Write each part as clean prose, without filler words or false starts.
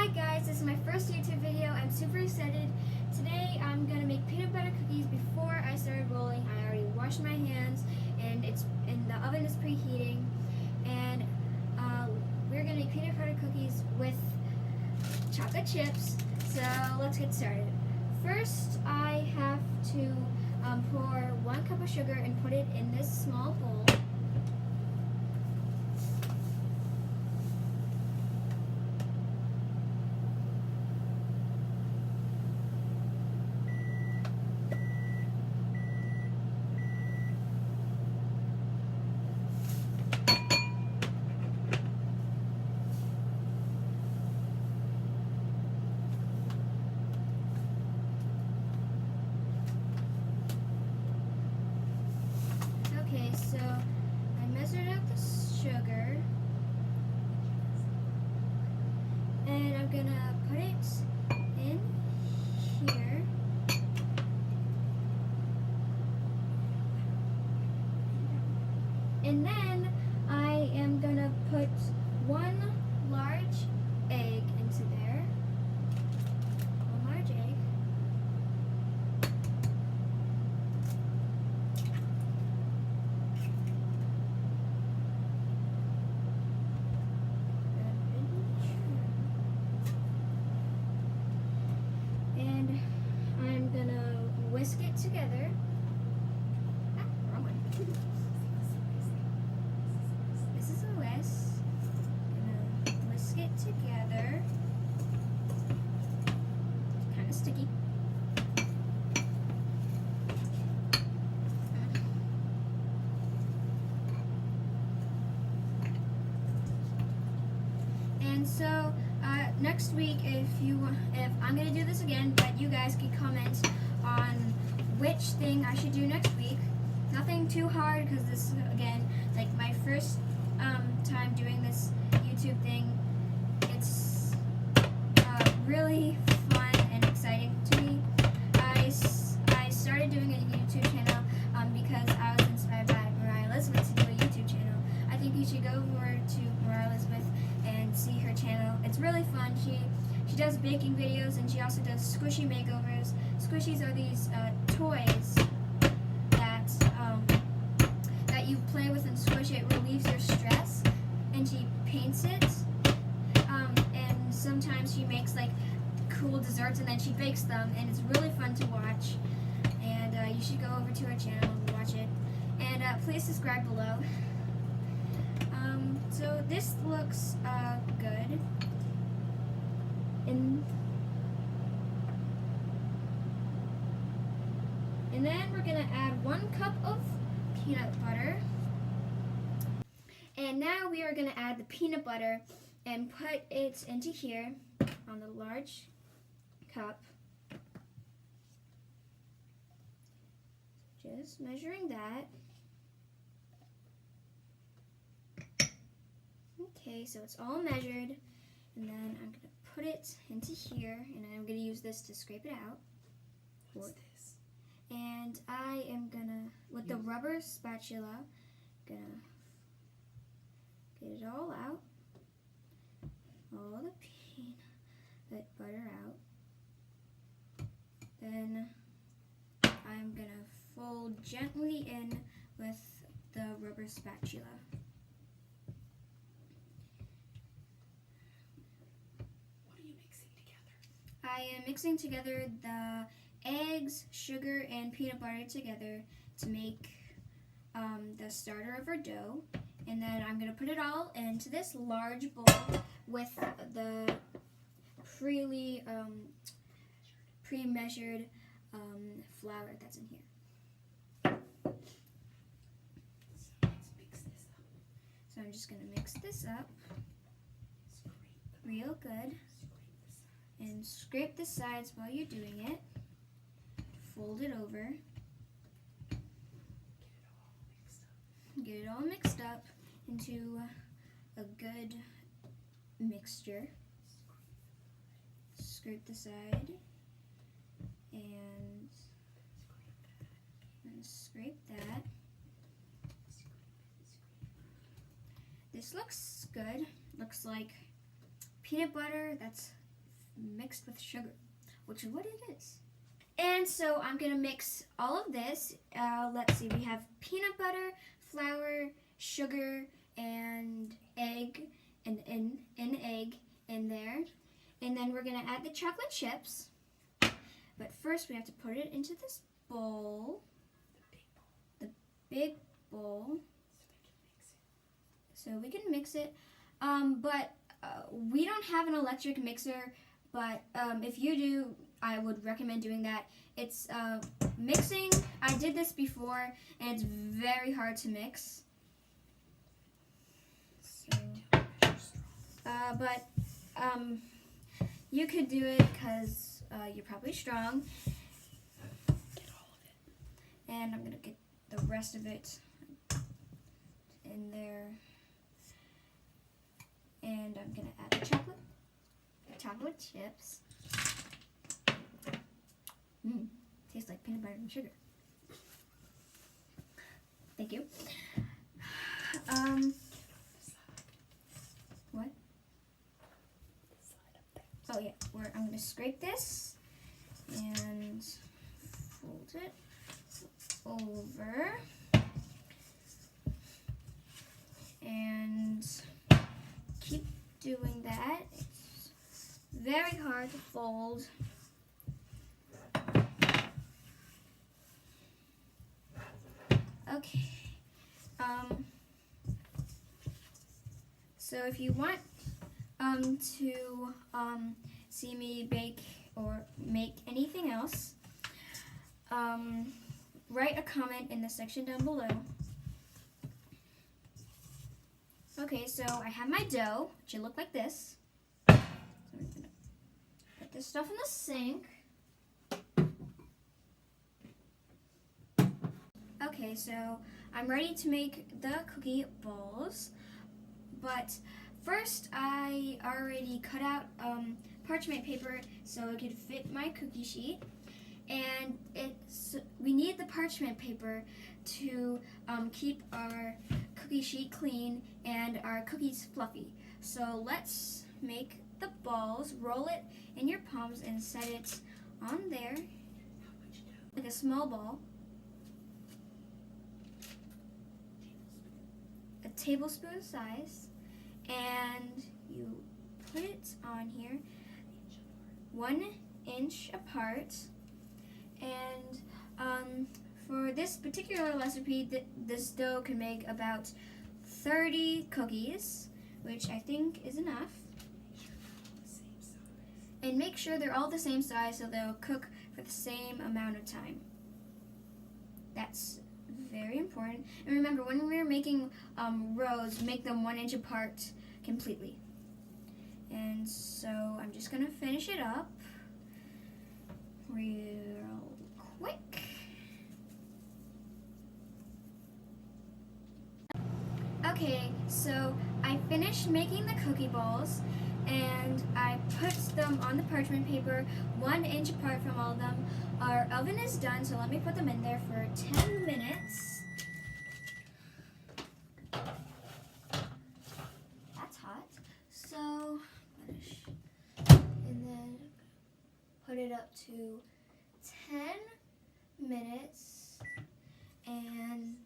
Hi guys, this is my first YouTube video. I'm super excited. Today I'm going to make peanut butter cookies. Before I started rolling, I already washed my hands and the oven is preheating. And we're going to make peanut butter cookies with chocolate chips. So let's get started. First I have to pour 1 cup of sugar and put it in this small bowl. Okay, so I measured out the sugar, and I'm gonna put it in here. And then I am gonna put 1 large egg into there. 1 large egg. And I'm gonna whisk it together. Wrong one. This is a whisk. Gonna whisk it together. It's kind of sticky. And so next week, if I'm gonna do this again, but you guys can comment on which thing I should do next week. Nothing too hard, because this is again like my first time doing this YouTube thing. It's really fun and exciting to me. I started doing a YouTube channel because I was inspired by Mariah Elizabeth to do a YouTube channel. I think you should go over to Mariah Elizabeth and see her channel. It's really fun. She does baking videos, and she also does squishy makeovers. Squishies are these toys that you play with and squish. It relieves your stress, and she paints it. And sometimes she makes like cool desserts, and then she bakes them, and it's really fun to watch. And you should go over to her channel and watch it. And please subscribe below. So this looks good. And then we're gonna add 1 cup of peanut butter. And now we are gonna add the peanut butter and put it into here on the large cup. Just measuring that. Okay, so it's all measured, and then I'm gonna put it into here, and I'm gonna use this to scrape it out. What's this? And I am gonna, with the rubber spatula, gonna get it all out, all the peanut butter out. Then I'm gonna fold gently in with the rubber spatula. I am mixing together the eggs, sugar, and peanut butter together to make the starter of our dough. And then I'm going to put it all into this large bowl with the pre-measured flour that's in here. So I'm just going to mix this up real good. And scrape the sides while you're doing it. Fold it over. Get it all mixed up into a good mixture. Scrape the side and scrape that. This looks good. Looks like peanut butter that's mixed with sugar, which is what it is. And so I'm gonna mix all of this. Let's see, we have peanut butter, flour, sugar, and egg, and an egg in there. And then we're gonna add the chocolate chips. But first we have to put it into this bowl, the big bowl, so we can mix it. But we don't have an electric mixer, but if you do, I would recommend doing that. It's mixing. I did this before, and it's very hard to mix. So, but you could do it because you're probably strong. Get all of it. And I'm gonna get the rest of it in there. And I'm gonna add the chocolate chips. Tastes like peanut butter and sugar. Thank you. What? Oh yeah, I'm gonna scrape this and fold it over and keep doing that. It's very hard to fold. Okay. So if you want to see me bake or make anything else, write a comment in the section down below. Okay, so I have my dough, which will look like this. So I'm gonna put this stuff in the sink. Okay, so I'm ready to make the cookie balls, but first I already cut out parchment paper so it could fit my cookie sheet, and we need the parchment paper to keep our cookie sheet clean and our cookies fluffy. So let's make the balls, roll it in your palms and set it on there like a small ball. A tablespoon size, and you put it on here 1 inch apart. And for this particular recipe, this dough can make about 30 cookies, which I think is enough. And make sure they're all the same size so they'll cook for the same amount of time. That's very important. And remember, when we're making rows, make them 1 inch apart completely. And so I'm just gonna finish it up real quick. Okay, so I finished making the cookie balls, and I put them on the parchment paper 1 inch apart from all of them. Our oven is done, so let me put them in there for 10 minutes. That's hot. So, and then put it up to 10 minutes, and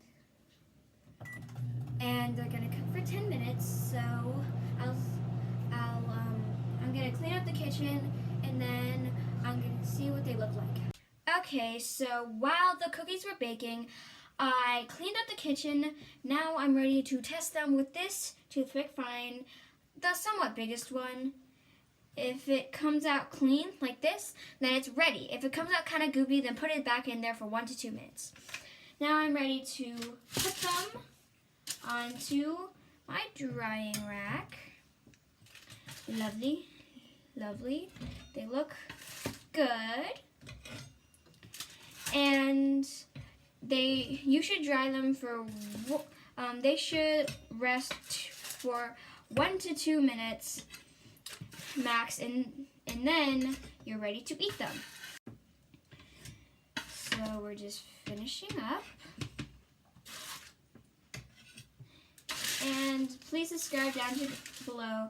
they're gonna cook for 10 minutes. So I'm gonna clean up the kitchen, and then I'm gonna see what they look like. Okay, so while the cookies were baking, I cleaned up the kitchen. Now I'm ready to test them with this toothpick fine, the somewhat biggest one. If it comes out clean like this, then it's ready. If it comes out kind of goopy, then put it back in there for 1 to 2 minutes. Now I'm ready to put them onto my drying rack. Lovely, lovely. They look good. And you should dry them for, they should rest for 1 to 2 minutes max, and then you're ready to eat them. So we're just finishing up. And please subscribe down below